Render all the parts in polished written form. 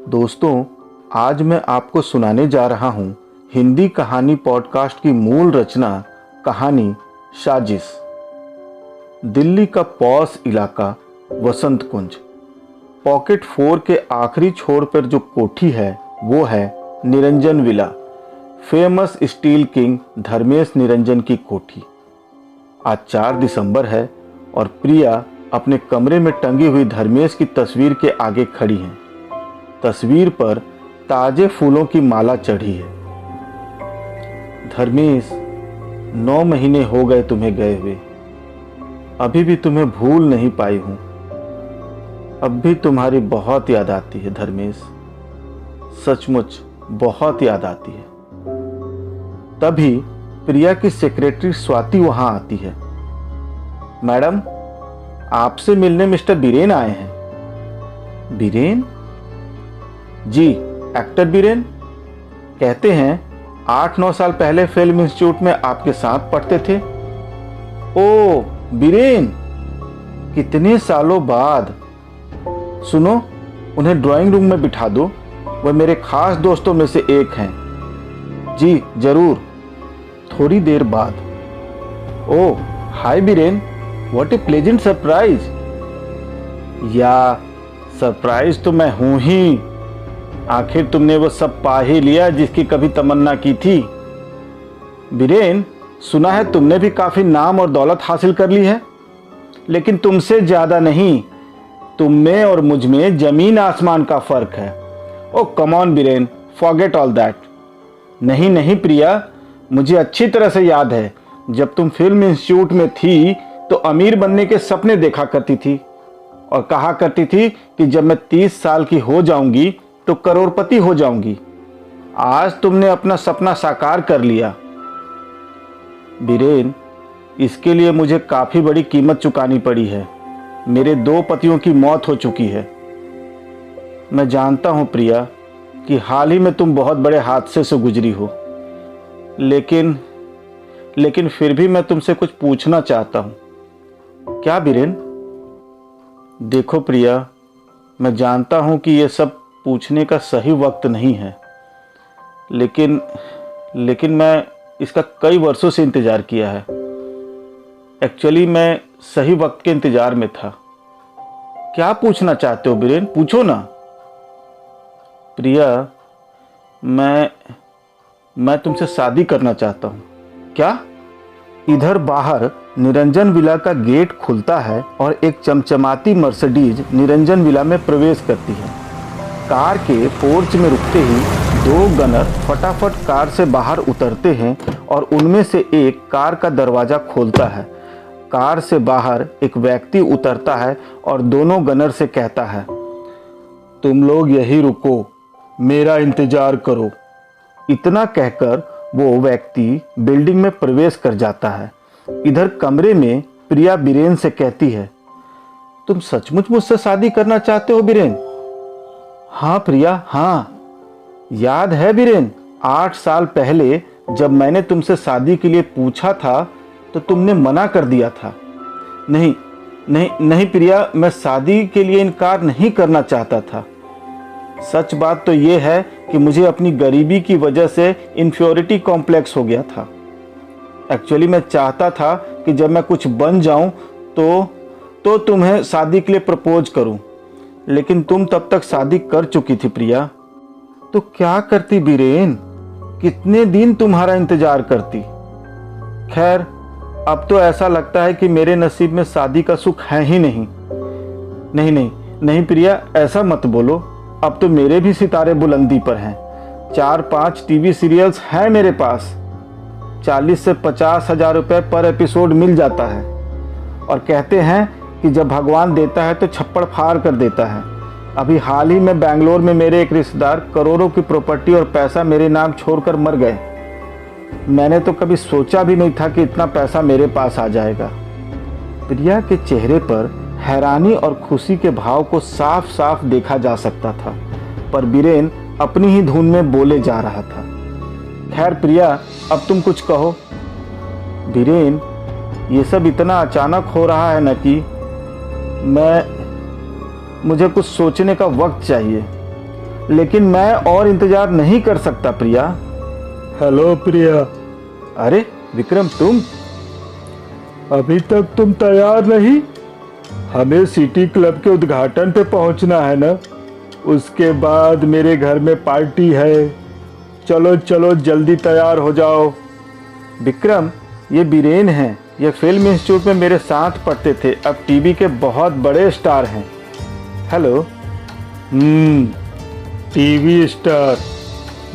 दोस्तों, आज मैं आपको सुनाने जा रहा हूँ हिंदी कहानी पॉडकास्ट की मूल रचना कहानी साजिश। दिल्ली का पॉश इलाका वसंत कुंज, पॉकेट 4 के आखिरी छोर पर जो कोठी है वो है Niranjan villa, famous steel king Dharmesh Niranjan की कोठी। आज 4 दिसंबर है और प्रिया अपने कमरे में टंगी हुई धर्मेश की तस्वीर के आगे खड़ी हैं। तस्वीर पर ताजे फूलों की माला चढ़ी है। धर्मेश, 9 महीने हो गए तुम्हें गए हुए, अभी भी तुम्हें भूल नहीं पाई हूं। अब भी तुम्हारी बहुत याद आती है धर्मेश, सचमुच बहुत याद आती है। तभी प्रिया की सेक्रेटरी स्वाति वहां आती है। मैडम, आपसे मिलने मिस्टर बीरेन आए हैं। बीरेन? जी, एक्टर बीरेन। कहते हैं 8-9 साल पहले फिल्म इंस्टीट्यूट में आपके साथ पढ़ते थे। ओ बीरेन, कितने सालों बाद। सुनो, उन्हें ड्राइंग रूम में बिठा दो, वह मेरे खास दोस्तों में से एक हैं। जी जरूर। थोड़ी देर बाद, oh hi Biren, what a pleasant surprise. या सरप्राइज तो मैं हूं ही, आखिर तुमने वो सब पा ही लिया जिसकी कभी तमन्ना की थी। बीरेन, सुना है तुमने भी काफी नाम और दौलत हासिल कर ली है, लेकिन तुमसे ज्यादा नहीं। तुम में और मुझ में जमीन आसमान का फर्क है। Oh come on Biren, forget all that. नहीं नहीं प्रिया, मुझे अच्छी तरह से याद है, जब तुम फिल्म इंस्टीट्यूट में थी तो अमीर बनने के सपने देखा करती थी और कहा करती थी कि जब मैं 30 साल की हो जाऊंगी तो करोड़पति हो जाऊंगी। आज तुमने अपना सपना साकार कर लिया। बीरेन, इसके लिए मुझे काफी बड़ी कीमत चुकानी पड़ी है। मेरे 2 पतियों की मौत हो चुकी है। मैं जानता हूं प्रिया कि हाल ही में तुम बहुत बड़े हादसे से गुजरी हो, लेकिन फिर भी मैं तुमसे कुछ पूछना चाहता हूं। क्या बीरेन? देखो प्रिया, मैं जानता हूं कि यह सब पूछने का सही वक्त नहीं है, लेकिन मैं इसका कई वर्षों से इंतजार किया है। एक्चुअली मैं सही वक्त के इंतजार में था। क्या पूछना चाहते हो बीरेन? पूछो ना। प्रिया, मैं तुमसे शादी करना चाहता हूं। क्या? इधर बाहर निरंजन विला का गेट खुलता है और एक चमचमाती मर्सिडीज निरंजन विला में प्रवेश करती है। कार के पोर्च में रुकते ही 2 गनर फटाफट कार से बाहर उतरते हैं और उनमें से एक कार का दरवाजा खोलता है। कार से बाहर एक व्यक्ति उतरता है और दोनों गनर से कहता है, तुम लोग यहीं रुको, मेरा इंतजार करो। इतना कहकर वो व्यक्ति बिल्डिंग में प्रवेश कर जाता है। इधर कमरे में प्रिया बीरेन से कहती है, तुम सचमुच मुझसे शादी करना चाहते हो बीरेन? हाँ प्रिया, हाँ। याद है बीरेन, 8 साल पहले जब मैंने तुमसे शादी के लिए पूछा था तो तुमने मना कर दिया था। नहीं नहीं नहीं प्रिया, मैं शादी के लिए इनकार नहीं करना चाहता था। सच बात तो यह है कि मुझे अपनी गरीबी की वजह से इन्फ्योरिटी कॉम्प्लेक्स हो गया था। एक्चुअली मैं चाहता था कि जब मैं कुछ बन जाऊं तो तुम्हें शादी के लिए प्रपोज करूं, लेकिन तुम तब तक शादी कर चुकी थी प्रिया। तो क्या करती बीरेन? कितने दिन तुम्हारा इंतजार करती। खैर, अब तो ऐसा लगता है कि मेरे नसीब में शादी का सुख है ही नहीं। नहीं नहीं नहीं प्रिया, ऐसा मत बोलो। अब तो मेरे भी सितारे बुलंदी पर हैं। 4-5 टीवी सीरियल्स हैं मेरे पास। 40 से 50 हजार रुपए पर एपिसोड मिल जाता है और कहते हैं कि जब भगवान देता है तो छप्पड़ फाड़ कर देता है। अभी हाल ही में बेंगलोर में मेरे एक रिश्तेदार करोड़ों की प्रॉपर्टी और पैसा मेरे नाम छोड़कर मर गए। मैंने तो कभी सोचा भी नहीं था कि इतना पैसा मेरे पास आ जाएगा। प्रिया के चेहरे पर हैरानी और खुशी के भाव को साफ साफ देखा जा सकता था, पर बीरेन अपनी ही धुन में बोले जा रहा था। खैर प्रिया, अब तुम कुछ कहो। बीरेन, ये सब इतना अचानक हो रहा है ना कि मुझे कुछ सोचने का वक्त चाहिए। लेकिन मैं और इंतजार नहीं कर सकता प्रिया। हेलो प्रिया, अरे विक्रम, तुम? अभी तक तुम तैयार नहीं? हमें सिटी क्लब के उद्घाटन पे पहुंचना है ना, उसके बाद मेरे घर में पार्टी है। चलो चलो जल्दी तैयार हो जाओ। विक्रम, ये बीरेन हैं। ये फिल्म इंस्टीट्यूट में मेरे साथ पढ़ते थे, अब टीवी के बहुत बड़े स्टार हैं। हेलो। TV star?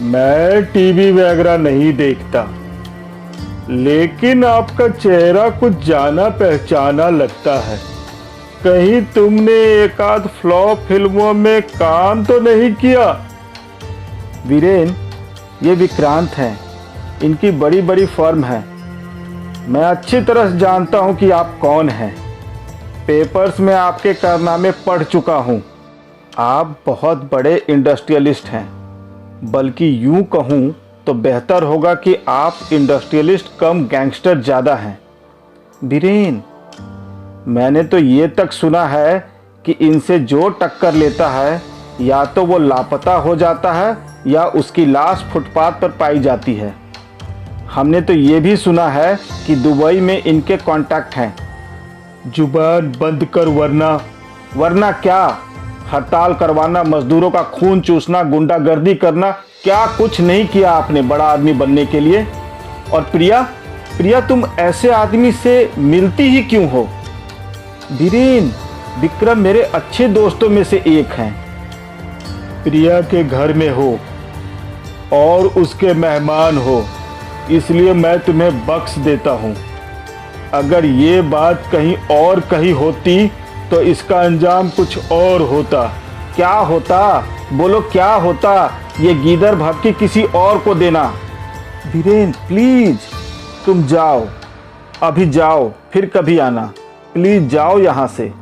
मैं टीवी वगैरह नहीं देखता, लेकिन आपका चेहरा कुछ जाना पहचाना लगता है। कहीं तुमने एक आध फ्लॉप फिल्मों में काम तो नहीं किया? वीरेन, ये विक्रांत हैं। इनकी बड़ी बड़ी फर्म है। मैं अच्छी तरह जानता हूं कि आप कौन हैं। पेपर्स में आपके कारनामे पढ़ चुका हूं। आप बहुत बड़े इंडस्ट्रियलिस्ट हैं। बल्कि यूं कहूं तो बेहतर होगा कि आप इंडस्ट्रियलिस्ट कम गैंगस्टर ज़्यादा हैं। बीरेन, मैंने तो ये तक सुना है कि इनसे जो टक्कर लेता है या तो वो लापता हो जाता है या उसकी लाश फुटपाथ पर पाई जाती है। हमने तो ये भी सुना है कि दुबई में इनके कॉन्टैक्ट हैं। जुबान बंद कर, वरना क्या? हड़ताल करवाना, मजदूरों का खून चूसना, गुंडागर्दी करना, क्या कुछ नहीं किया आपने बड़ा आदमी बनने के लिए? और प्रिया, तुम ऐसे आदमी से मिलती ही क्यों हो? बीरेन, विक्रम मेरे अच्छे दोस्तों में से एक हैं। प्रिया के घर में हो और उसके मेहमान हो, इसलिए मैं तुम्हें बख्श देता हूं। अगर ये बात कहीं और कही होती तो इसका अंजाम कुछ और होता। क्या होता? बोलो, क्या होता? ये गीदड़ भभकी किसी और को देना। बीरेन प्लीज, तुम जाओ, अभी जाओ, फिर कभी आना। प्लीज जाओ यहाँ से।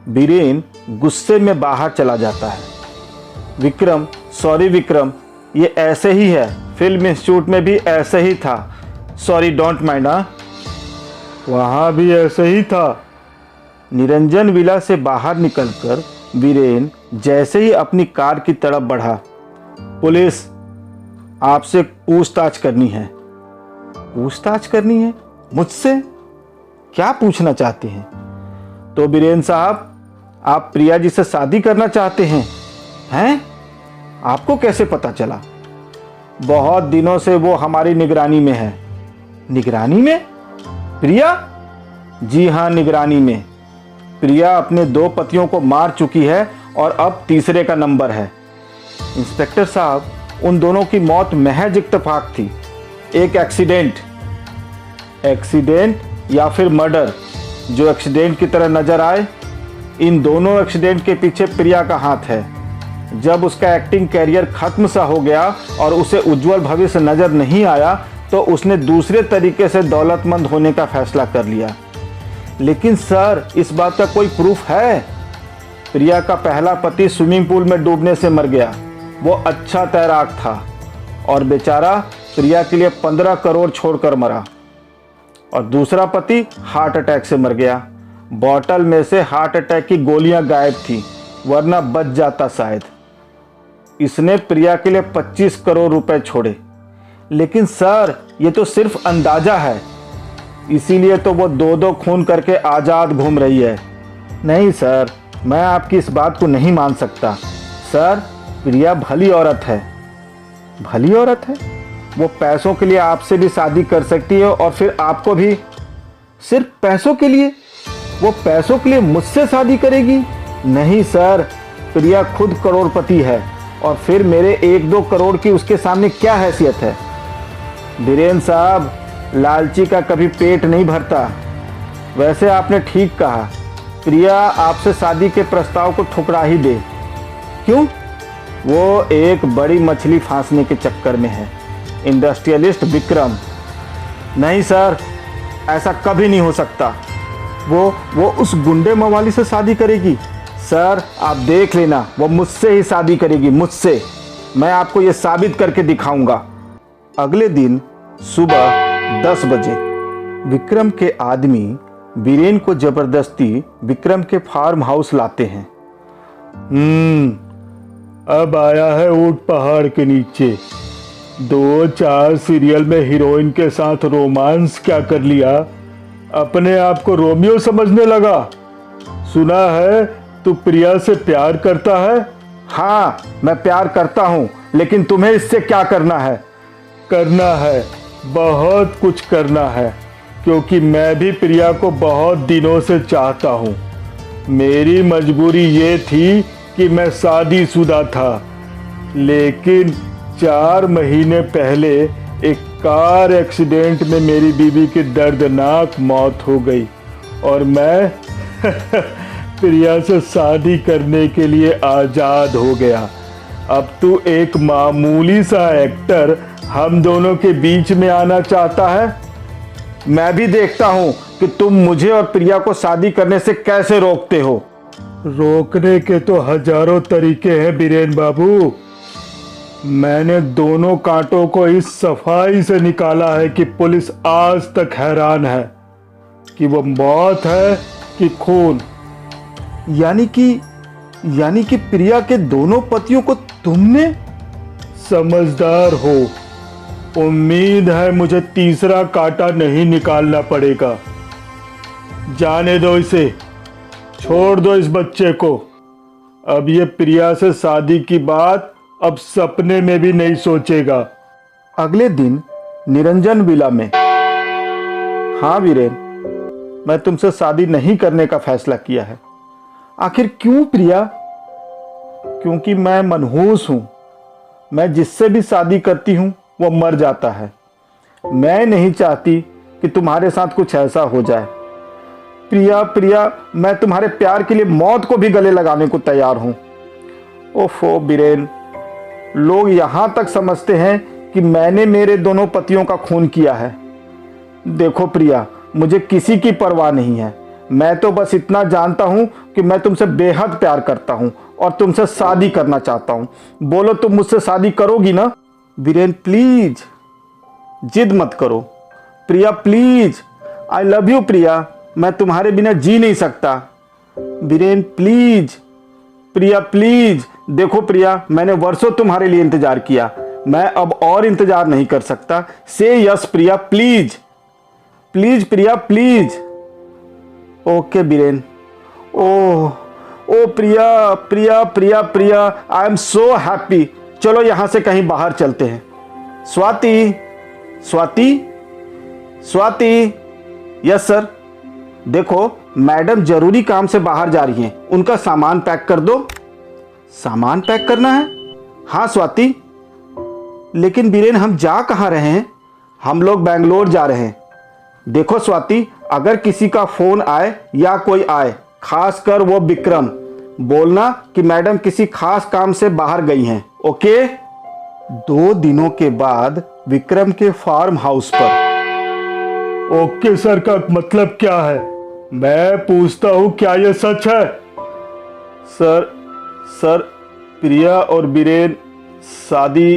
बीरेन गुस्से में बाहर चला जाता है। विक्रम, सॉरी विक्रम, ये ऐसे ही है। फिल्म इंस्टीट्यूट में भी ऐसे ही था। Sorry, don't mind. वहाँ भी ऐसे ही था। निरंजन विला से बाहर निकलकर बीरेन जैसे ही अपनी कार की तरफ बढ़ा, पुलिस, आपसे पूछताछ करनी है। पूछताछ करनी है? मुझसे? क्या पूछना चाहते हैं? तो बीरेन साहब, आप प्रिया जी से शादी करना चाहते हैं? हैं? आपको कैसे पता चला? बहुत दिनों से वो हमारी निगरानी में है। निगरानी में? प्रिया? जी हाँ, निगरानी में। प्रिया अपने 2 पतियों को मार चुकी है और अब तीसरे का नंबर है। इंस्पेक्टर साहब, उन दोनों की मौत महज इत्तेफाक थी। एक एक्सीडेंट या फिर मर्डर, जो एक्सीडेंट की तरह नजर आए। इन दोनों एक्सीडेंट के पीछे प्रिया का हाथ है। जब उसका एक्टिंग कैरियर खत्म सा हो गया और उसे उज्जवल भविष्य नजर नहीं आया तो उसने दूसरे तरीके से दौलतमंद होने का फैसला कर लिया। लेकिन सर, इस बात का कोई प्रूफ है? प्रिया का पहला पति स्विमिंग पूल में डूबने से मर गया। वो अच्छा तैराक था और बेचारा प्रिया के लिए 15 करोड़ छोड़कर मरा। और दूसरा पति हार्ट अटैक से मर गया। बॉटल में से हार्ट अटैक की गोलियां गायब थी, वरना बच जाता शायद। इसने प्रिया के लिए 25 करोड़ रुपए छोड़े। लेकिन सर, ये तो सिर्फ अंदाजा है। इसीलिए तो वो 2-2 खून करके आज़ाद घूम रही है। नहीं सर, मैं आपकी इस बात को नहीं मान सकता। सर, प्रिया भली औरत है। भली औरत है? वो पैसों के लिए आपसे भी शादी कर सकती है और फिर आपको भी। सिर्फ पैसों के लिए? वो पैसों के लिए मुझसे शादी करेगी? नहीं सर, प्रिया खुद करोड़पति है और फिर मेरे 1-2 करोड़ की उसके सामने क्या हैसियत है? बीरेन साहब, लालची का कभी पेट नहीं भरता। वैसे आपने ठीक कहा, प्रिया आपसे शादी के प्रस्ताव को ठुकरा ही दे। क्यों? वो एक बड़ी मछली फांसने के चक्कर में है, इंडस्ट्रियलिस्ट विक्रम। नहीं सर, ऐसा कभी नहीं हो सकता। वो उस गुंडे मवाली से शादी करेगी। सर, आप देख लेना, वो मुझसे ही शादी करेगी, मुझसे। मैं आपको ये साबित करके दिखाऊंगा। अगले दिन सुबह 10 बजे विक्रम के आदमी बीरेन को जबरदस्ती विक्रम के फार्म हाउस लाते हैं। अब आया है ऊंट पहाड़ के नीचे। 2-4 सीरियल में हीरोइन के साथ रोमांस क्या कर लिया, अपने आप को रोमियो समझने लगा। सुना है तू प्रिया से प्यार करता है। हाँ, मैं प्यार करता हूँ, लेकिन तुम्हें इससे क्या करना है? करना है, बहुत कुछ करना है, क्योंकि मैं भी प्रिया को बहुत दिनों से चाहता हूँ। मेरी मजबूरी ये थी कि मैं शादीशुदा था, लेकिन 4 महीने पहले एक कार एक्सीडेंट में मेरी बीवी की दर्दनाक मौत हो गई और मैं प्रिया से शादी करने के लिए आज़ाद हो गया। अब तू एक मामूली सा एक्टर हम दोनों के बीच में आना चाहता है। मैं भी देखता हूँ कि तुम मुझे और प्रिया को शादी करने से कैसे रोकते हो। रोकने के तो हजारों तरीके हैं बीरेन बाबू। मैंने दोनों कांटों को इस सफाई से निकाला है कि पुलिस आज तक हैरान है कि वो मौत है कि खून। यानी कि प्रिया के दोनों पतियों को तुमने? समझदार हो। उम्मीद है मुझे तीसरा कांटा नहीं निकालना पड़ेगा। जाने दो इसे, छोड़ दो इस बच्चे को। अब ये प्रिया से शादी की बात अब सपने में भी नहीं सोचेगा। अगले दिन निरंजन विला में। हाँ वीरेन, मैं तुमसे शादी नहीं करने का फैसला किया है। आखिर क्यों प्रिया? क्योंकि मैं मनहूस हूं। मैं जिससे भी शादी करती हूं वो मर जाता है। मैं नहीं चाहती कि तुम्हारे साथ कुछ ऐसा हो जाए। प्रिया, मैं तुम्हारे प्यार के लिए मौत को भी गले लगाने को तैयार हूं। ओफो बीरेन, लोग यहां तक समझते हैं कि मैंने मेरे दोनों पतियों का खून किया है। देखो प्रिया, मुझे किसी की परवाह नहीं है। मैं तो बस इतना जानता हूं कि मैं तुमसे बेहद प्यार करता हूं और तुमसे शादी करना चाहता हूं। बोलो, तुम मुझसे शादी करोगी ना? बीरेन प्लीज, जिद मत करो। प्रिया प्लीज, आई लव यू प्रिया, मैं तुम्हारे बिना जी नहीं सकता। Biren please, Priya please. देखो प्रिया, मैंने वर्षों तुम्हारे लिए इंतजार किया। मैं अब और इंतजार नहीं कर सकता। से yes Priya please, please Priya please. Okay Biren. Oh Priya, I am so happy. चलो यहाँ से कहीं बाहर चलते हैं। स्वाति। Yes sir. देखो, मैडम जरूरी काम से बाहर जा रही हैं, उनका सामान पैक कर दो। सामान पैक करना है? हाँ स्वाति। लेकिन बीरेन, हम जा कहाँ रहे हैं? हम लोग बेंगलोर जा रहे हैं। देखो स्वाति, अगर किसी का फोन आए या कोई आए, खासकर वो विक्रम, बोलना कि मैडम किसी खास काम से बाहर गई हैं। ओके? 2 दिनों के बाद विक्रम के फार्म हाउस पर। ओके सर का मतलब क्या है? मैं पूछता हूँ, क्या ये सच है? सर, प्रिया और बीरेन शादी।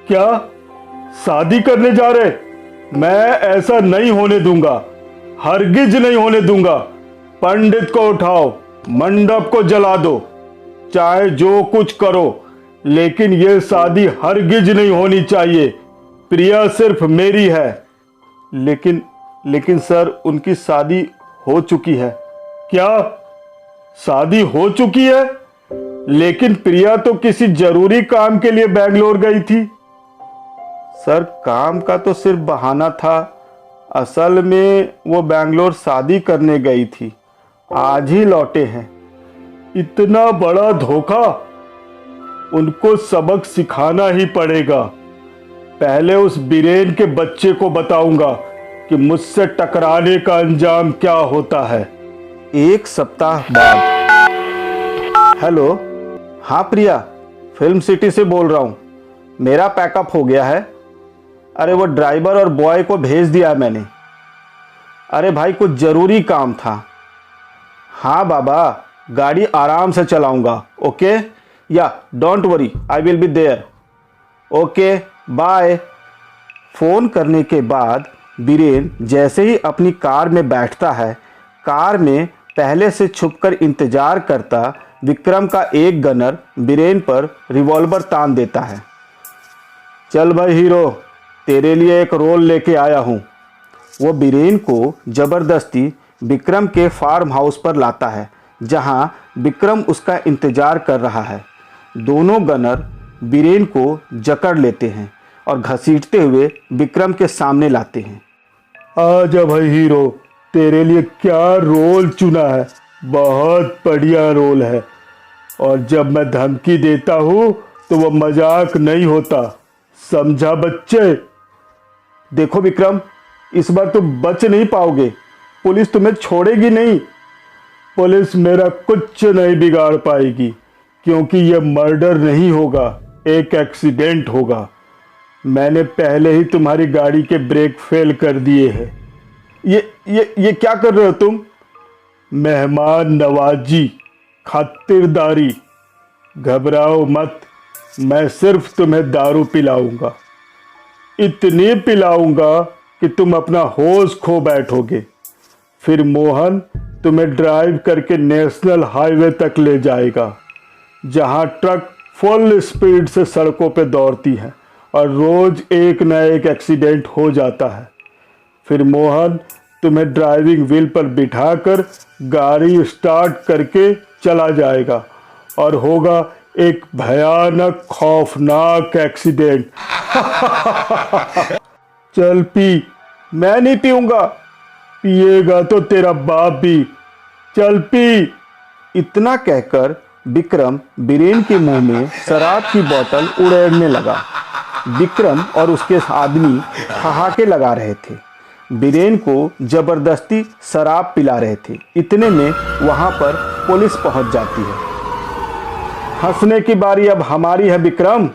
क्या? शादी करने जा रहे? मैं ऐसा नहीं होने दूंगा, हरगिज नहीं होने दूंगा। पंडित को उठाओ, मंडप को जला दो, चाहे जो कुछ करो, लेकिन ये शादी हरगिज नहीं होनी चाहिए। प्रिया सिर्फ मेरी है। लेकिन सर, उनकी शादी हो चुकी है। क्या? शादी हो चुकी है? लेकिन प्रिया तो किसी जरूरी काम के लिए बेंगलोर गई थी। सर, काम का तो सिर्फ बहाना था। असल में वो बेंगलोर शादी करने गई थी, आज ही लौटे हैं। इतना बड़ा धोखा! उनको सबक सिखाना ही पड़ेगा। पहले उस बीरेन के बच्चे को बताऊंगा कि मुझसे टकराने का अंजाम क्या होता है। 1 सप्ताह बाद। हेलो। हाँ प्रिया, फिल्म सिटी से बोल रहा हूँ। मेरा पैकअप हो गया है। अरे वो ड्राइवर और बॉय को भेज दिया है मैंने। अरे भाई, कुछ ज़रूरी काम था। हाँ बाबा, गाड़ी आराम से चलाऊंगा। ओके? या don't worry, I will be there. Okay, bye. Phone करने के बाद बीरेन जैसे ही अपनी कार में बैठता है, कार में पहले से छुपकर इंतज़ार करता विक्रम का एक गनर बीरेन पर रिवॉल्वर तान देता है। चल भाई हीरो, तेरे लिए एक रोल लेके आया हूँ। वो बीरेन को जबरदस्ती विक्रम के फार्म हाउस पर लाता है, जहाँ विक्रम उसका इंतजार कर रहा है। दोनों गनर बीरेन को जकड़ लेते हैं और घसीटते हुए विक्रम के सामने लाते हैं। आजा भाई हीरो, तेरे लिए क्या रोल चुना है, बहुत बढ़िया रोल है। और जब मैं धमकी देता हूँ तो वो मजाक नहीं होता, समझा बच्चे? देखो विक्रम, इस बार तुम बच नहीं पाओगे, पुलिस तुम्हें छोड़ेगी नहीं। पुलिस मेरा कुछ नहीं बिगाड़ पाएगी, क्योंकि ये मर्डर नहीं होगा, एक एक्सीडेंट होगा। मैंने पहले ही तुम्हारी गाड़ी के ब्रेक फेल कर दिए हैं। ये क्या कर रहे हो तुम? मेहमान नवाजी, खातिरदारी। घबराओ मत, मैं सिर्फ तुम्हें दारू पिलाऊंगा, इतनी पिलाऊंगा कि तुम अपना होश खो बैठोगे। फिर मोहन तुम्हें ड्राइव करके नेशनल हाईवे तक ले जाएगा, जहां ट्रक फुल स्पीड से सड़कों पे दौड़ती हैं और रोज एक न एक एक्सीडेंट हो जाता है। फिर मोहन तुम्हें ड्राइविंग व्हील पर बिठाकर गाड़ी स्टार्ट करके चला जाएगा और होगा एक भयानक खौफनाक एक्सीडेंट। चल पी। मैं नहीं पीऊंगा। पिएगा तो तेरा बाप भी, चल पी। इतना कहकर विक्रम बीरेन के मुंह में शराब की बोतल उड़ेलने लगा। विक्रम और उसके आदमी ठहाके लगा रहे थे, बीरेन को जबरदस्ती शराब पिला रहे थे। इतने में वहां पर पुलिस पहुंच जाती है। हंसने की बारी अब हमारी है विक्रम,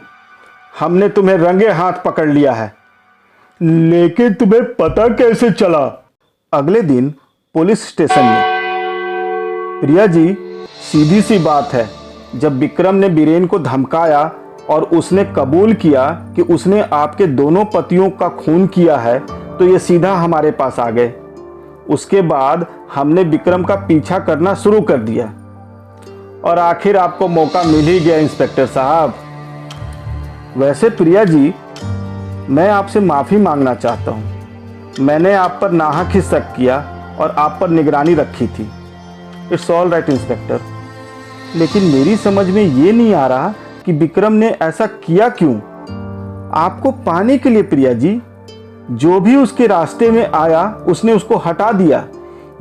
हमने तुम्हें रंगे हाथ पकड़ लिया है। लेकिन तुम्हें पता कैसे चला? अगले दिन पुलिस स्टेशन में। प्रिया जी, सीधी सी बात है, जब विक्रम ने बीरेन को धमकाया और उसने कबूल किया कि उसने आपके दोनों पतियों का खून किया है, तो ये सीधा हमारे पास आ गए। उसके बाद हमने विक्रम का पीछा करना शुरू कर दिया और आखिर आपको मौका मिल ही गया इंस्पेक्टर साहब। वैसे प्रिया जी, मैं आपसे माफ़ी मांगना चाहता हूँ। मैंने आप पर नाहक ही शक किया और आप पर निगरानी रखी थी। इट्स ऑल राइट इंस्पेक्टर, लेकिन मेरी समझ में ये नहीं आ रहा कि विक्रम ने ऐसा किया क्यों। आपको पाने के लिए प्रिया जी, जो भी उसके रास्ते में आया उसने उसको हटा दिया।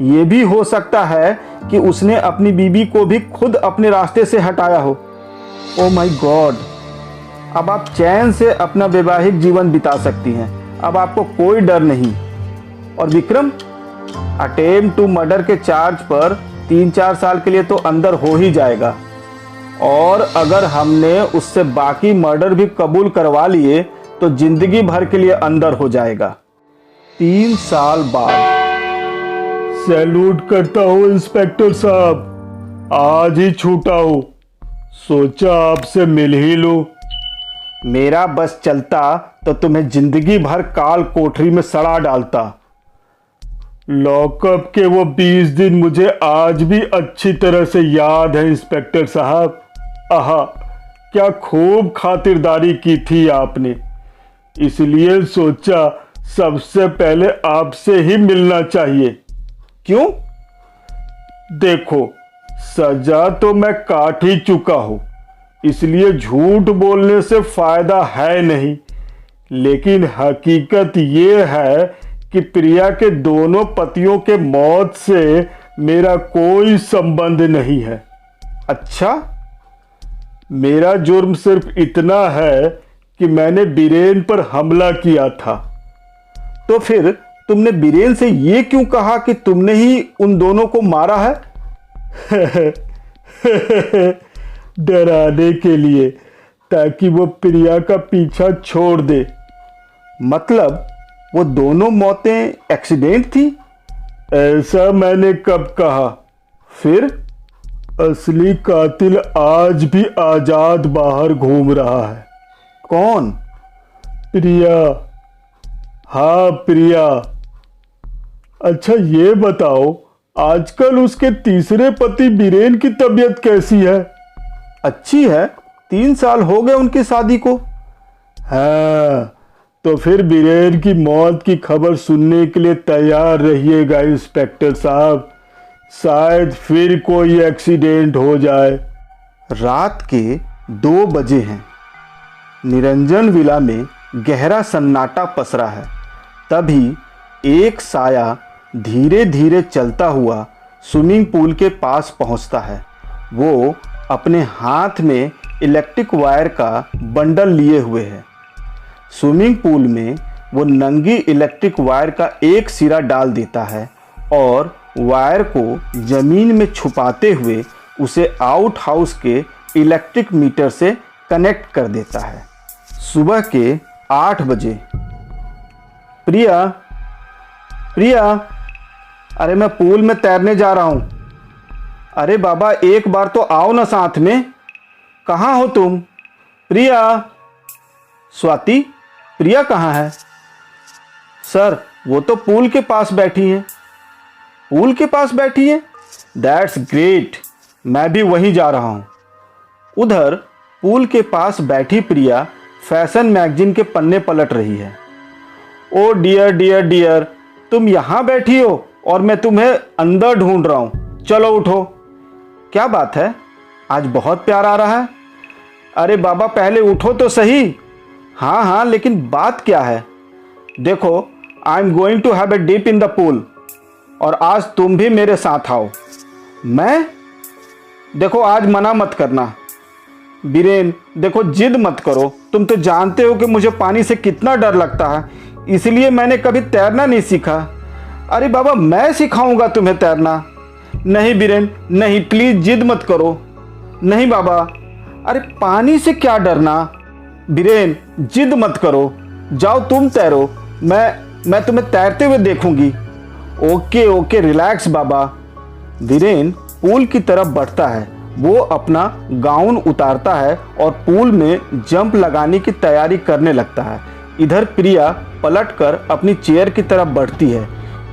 ये भी हो सकता है कि उसने अपनी बीबी को भी खुद अपने रास्ते से हटाया हो। ओ माय गॉड, अब आप चैन से अपना वैवाहिक जीवन बिता सकती हैं, अब आपको कोई डर नहीं। और विक्रम, अटेम्प्ट टू मर्डर के चार्ज पर 3-4 साल के लिए तो अंदर हो ही जाएगा, और अगर हमने उससे बाकी मर्डर भी कबूल करवा लिए तो जिंदगी भर के लिए अंदर हो जाएगा। 3 साल बाद। सैल्यूट करता हूँ इंस्पेक्टर साहब, आज ही छूटा हूँ, सोचा आपसे मिल ही लूं। मेरा बस चलता तो तुम्हें जिंदगी भर काल कोठरी में सड़ा डालता। लॉकअप के वो 20 दिन मुझे आज भी अच्छी तरह से याद है इंस्पेक्टर साहब। आहा, क्या खूब खातिरदारी की थी आपने, इसलिए सोचा सबसे पहले आपसे ही मिलना चाहिए। क्यों? देखो, सजा तो मैं काट ही चुका हूं, इसलिए झूठ बोलने से फायदा है नहीं। लेकिन हकीकत ये है कि प्रिया के दोनों पतियों के मौत से मेरा कोई संबंध नहीं है। अच्छा? मेरा जुर्म सिर्फ इतना है कि मैंने बीरेन पर हमला किया था। तो फिर तुमने बीरेन से ये क्यों कहा कि तुमने ही उन दोनों को मारा है? डराने के लिए, ताकि वो प्रिया का पीछा छोड़ दे। मतलब वो दोनों मौतें एक्सीडेंट थी? ऐसा मैंने कब कहा? फिर? असली कातिल आज भी आजाद बाहर घूम रहा है। कौन? प्रिया। हाँ, प्रिया। अच्छा ये बताओ, आजकल उसके तीसरे पति बीरेन की तबीयत कैसी है? अच्छी है, 3 साल हो गए उनकी शादी को। हाँ, तो फिर बीरेन की मौत की खबर सुनने के लिए तैयार रहिएगा इंस्पेक्टर साहब। शायद फिर कोई एक्सीडेंट हो जाए। रात के 2 बजे हैं। निरंजन विला में गहरा सन्नाटा पसरा है। तभी एक साया धीरे धीरे चलता हुआ स्विमिंग पूल के पास पहुंचता है। वो अपने हाथ में इलेक्ट्रिक वायर का बंडल लिए हुए है। स्विमिंग पूल में वो नंगी इलेक्ट्रिक वायर का एक सिरा डाल देता है और वायर को जमीन में छुपाते हुए उसे आउट हाउस के इलेक्ट्रिक मीटर से कनेक्ट कर देता है। सुबह के 8 बजे, प्रिया, प्रिया, अरे मैं पूल में तैरने जा रहा हूँ। अरे बाबा एक बार तो आओ ना साथ में। कहाँ हो तुम? प्रिया। स्वाति, प्रिया कहाँ है? सर वो तो पूल के पास बैठी हैं। पूल के पास बैठी हैं? दैट्स ग्रेट, मैं भी वहीं जा रहा हूँ। उधर पूल के पास बैठी प्रिया फैशन मैगजीन के पन्ने पलट रही है। ओ डियर डियर डियर, तुम यहाँ बैठी हो और मैं तुम्हें अंदर ढूंढ रहा हूँ। चलो उठो। क्या बात है, आज बहुत प्यार आ रहा है। अरे बाबा पहले उठो तो सही। हाँ हाँ, लेकिन बात क्या है? देखो, I am going to have a dip in the pool और आज तुम भी मेरे साथ आओ। मैं? देखो आज मना मत करना। बीरेन देखो, जिद मत करो। तुम तो जानते हो कि मुझे पानी से कितना डर लगता है, इसलिए मैंने कभी तैरना नहीं सीखा। अरे बाबा मैं सिखाऊंगा तुम्हें तैरना। नहीं बीरेन नहीं, प्लीज जिद मत करो। नहीं बाबा। अरे पानी से क्या डरना? बीरेन जिद मत करो, जाओ तुम तैरो, मैं तुम्हें तैरते हुए देखूंगी। ओके ओके, रिलैक्स बाबा। बीरेन पूल की तरफ बढ़ता है। वो अपना गाउन उतारता है और पूल में जंप लगाने की तैयारी करने लगता है। इधर प्रिया पलटकर अपनी चेयर की तरफ बढ़ती है।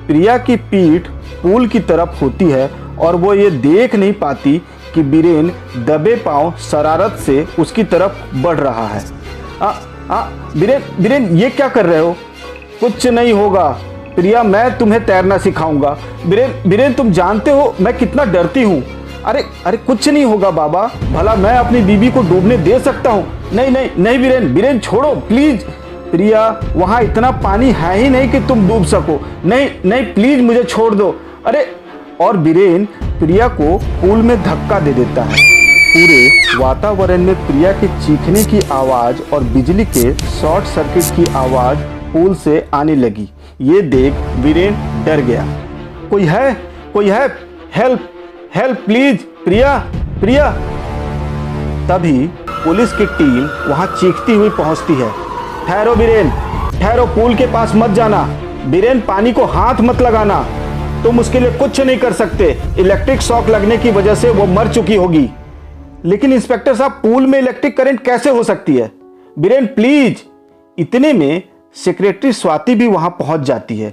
प्रिया की पीठ पूल की तरफ होती है और वो ये देख नहीं पाती कि बीरेन दबे पांव शरारत से उसकी तरफ बढ़ रहा है। बीरेन ये क्या कर रहे हो? कुछ नहीं होगा प्रिया, मैं तुम्हें तैरना सिखाऊंगा। बीरेन तुम जानते हो मैं कितना डरती हूँ। अरे कुछ नहीं होगा बाबा, भला मैं अपनी बीबी को डूबने दे सकता हूँ? नहीं नहीं नहीं बीरेन छोड़ो प्लीज। प्रिया वहाँ इतना पानी है ही नहीं कि तुम डूब सको। नहीं नहीं प्लीज मुझे छोड़ दो। अरे, और बीरेन प्रिया को पूल में धक्का दे देता है। पूरे वातावरण में प्रिया के चीखने की आवाज और बिजली के शॉर्ट सर्किट की आवाज पूल से आने लगी। ये देख बीरेन डर गया। कोई है? हेल्प हेल्प प्लीज, प्रिया। तभी पुलिस की टीम वहां चीखती हुई पहुंचती है। ठहरो बीरेन, ठहरो, पूल के पास मत जाना। बीरेन पानी को हाथ मत लगाना, तुम उसके लिए कुछ नहीं कर सकते। इलेक्ट्रिक शॉक लगने की वजह से वो मर चुकी होगी। लेकिन इंस्पेक्टर साहब पूल में इलेक्ट्रिक करंट कैसे हो सकती है? बीरेन प्लीज। इतने में सेक्रेटरी स्वाति भी वहां पहुंच जाती है।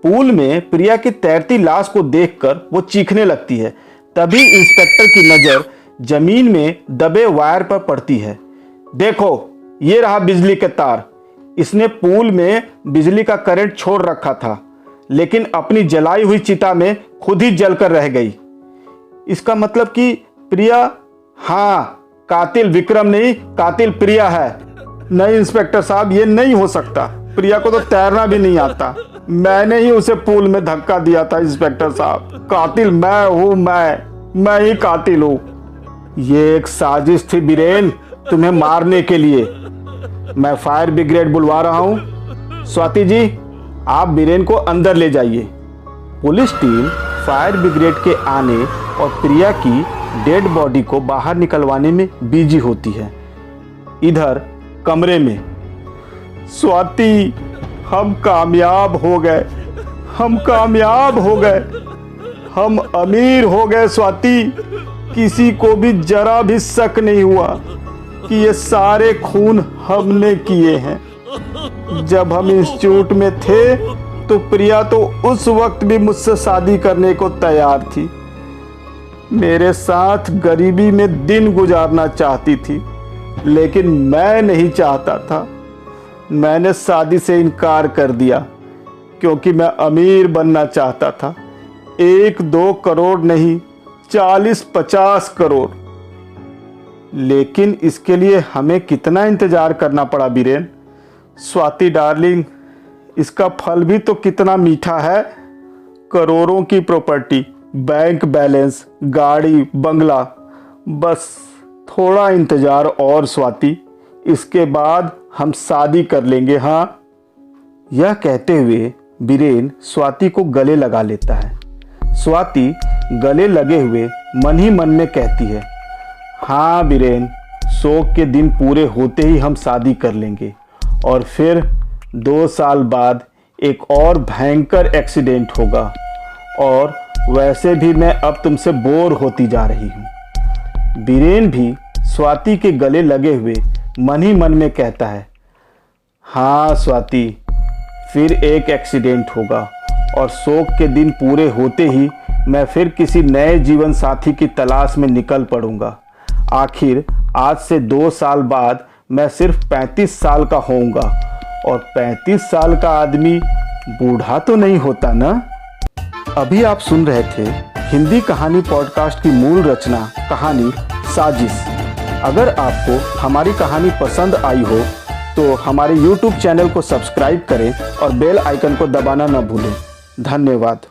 पूल में प्रिया की तैरती लाश को देखकर वो चीखने लगती है। तभी इंस्पेक्टर की नजर जमीन में दबे वायर पर पड़ती है। देखो ये रहा बिजली के तार। इसने पूल में बिजली का करंट छोड़ रखा था, लेकिन अपनी जलाई हुई चिता में खुद ही जलकर रह गई। इसका मतलब कि प्रिया, हाँ, कातिल विक्रम नहीं, कातिल प्रिया है। नहीं इंस्पेक्टर साहब, ये नहीं हो सकता। प्रिया को तो तैरना भी नहीं आता। मैंने ही उसे पूल में धक्का दिया था इंस्पेक्टर साहब। कातिल मैं हूं, मैं ही कातिल हूं। ये एक साजिश थी बीरेन, तुम्हें मारने के लिए। मैं फायर ब्रिगेड बुलवा रहा हूं। स्वाति जी, आप बीरेन को अंदर ले जाइए। पुलिस टीम फायर ब्रिगेड के आने और प्रिया की डेड बॉडी को बाहर निकलवाने में बिजी होती है। इधर कमरे में, स्वाति हम कामयाब हो गए, हम कामयाब हो गए, हम अमीर हो गए स्वाति। किसी को भी जरा भी शक नहीं हुआ कि ये सारे खून हमने किए हैं। जब हम इंस्टीट्यूट में थे तो प्रिया तो उस वक्त भी मुझसे शादी करने को तैयार थी। मेरे साथ गरीबी में दिन गुजारना चाहती थी, लेकिन मैं नहीं चाहता था। मैंने शादी से इनकार कर दिया क्योंकि मैं अमीर बनना चाहता था। 1-2 करोड़ नहीं, 40-50 करोड़। लेकिन इसके लिए हमें कितना इंतजार करना पड़ा बीरेन। स्वाति डार्लिंग, इसका फल भी तो कितना मीठा है। करोड़ों की प्रॉपर्टी, बैंक बैलेंस, गाड़ी, बंगला। बस थोड़ा इंतजार और स्वाति, इसके बाद हम शादी कर लेंगे। हाँ, यह कहते हुए बीरेन स्वाति को गले लगा लेता है। स्वाति गले लगे हुए मन ही मन में कहती है, हाँ बीरेन, शोक के दिन पूरे होते ही हम शादी कर लेंगे। और फिर 2 साल बाद एक और भयंकर एक्सीडेंट होगा। और वैसे भी मैं अब तुमसे बोर होती जा रही हूँ। बीरेन भी स्वाति के गले लगे हुए मन ही मन में कहता है, हाँ स्वाति, फिर एक एक्सीडेंट होगा और शोक के दिन पूरे होते ही मैं फिर किसी नए जीवन साथी की तलाश में निकल पड़ूंगा। आखिर आज से 2 साल बाद मैं सिर्फ 35 साल का होऊंगा, और 35 साल का आदमी बूढ़ा तो नहीं होता ना। अभी आप सुन रहे थे हिंदी कहानी पॉडकास्ट की मूल रचना कहानी साजिश। अगर आपको हमारी कहानी पसंद आई हो तो हमारे YouTube चैनल को सब्सक्राइब करें और बेल आइकन को दबाना न भूलें। धन्यवाद।